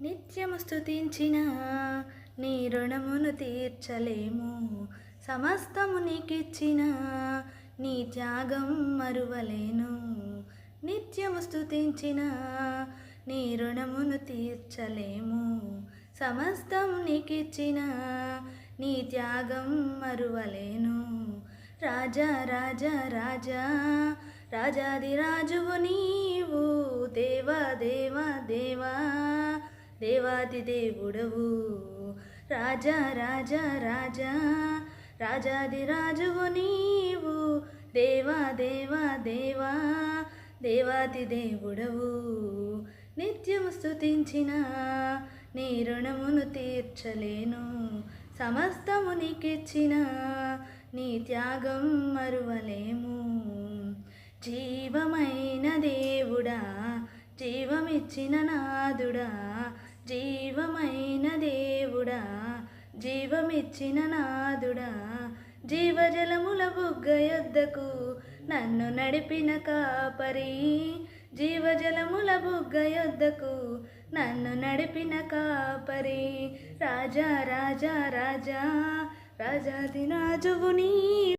నిత్యము స్తుతించిన నీ రుణమును తీర్చలేము. సమస్తము నీకిచ్చిన నీ త్యాగం మరువలేను. నిత్యము స్తుతించిన నీ రుణమును తీర్చలేము. సమస్తము నీకిచ్చిన నీ త్యాగం మరువలేను. రాజా రాజా రాజా రాజాది రాజువు నీవు, దేవా దేవా దేవా దేవాది దేవుడవు. రాజా రాజా రాజా రాజాది రాజువు నీవు, దేవా దేవా దేవా దేవాది దేవుడవు. నిత్యము స్తుతించిన నీ రుణమును తీర్చలేను. సమస్తము నీకిచ్చిన నీ త్యాగం మరువలేము. జీవమైన దేవుడా, జీవమిచ్చిన నాదుడా, జీవమైన దేవుడా, జీవమిచ్చిన నాదుడా, జీవజలముల బుగ్గ యొద్దకు నన్ను నడిపిన కాపరి, జీవజలముల బుగ్గ యొద్దకు నన్ను నడిపిన కాపరి. రాజా రాజా రాజా రాజాది రాజువు నీ